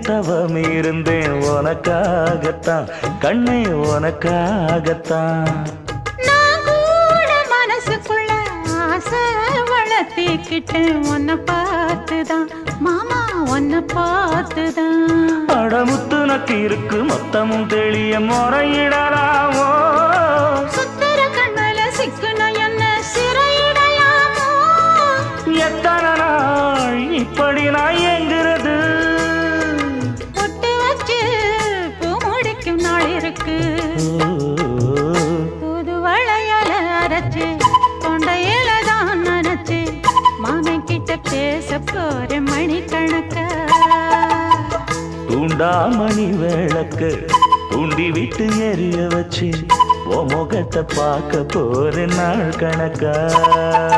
தவம் இருந்தேன் உனக்காகத்தான் கண்ணே உனக்காகத்தான். நான் கூட மனசுக்குள்ள ஆசை வளர்த்திக்கிட்டேன் உன்னை பார்த்துதான் மாமா உன்னை பார்த்துதான். அடமுத்து நக்கு இருக்கு மொத்தமும் தெளிய முறையிடலாமோ சுத்தர கண்மல சிக்குன என்ன சிறையிடையாமோ. எத்தனை நாள் இப்படி நான் எங்கிறது பொட்டு வச்சு பூ முடிக்கும் நாள் இருக்கு. புது வளையல அரைச்சு கொண்டையில தான் நினைச்சு மாமன் கிட்ட பேச போற மணிக்கணக்கா. தூண்டாமணி விளக்கு தூண்டி விட்டு எரிய வச்சு உன் முகத்தை பார்க்க போற நாள் கணக்கா.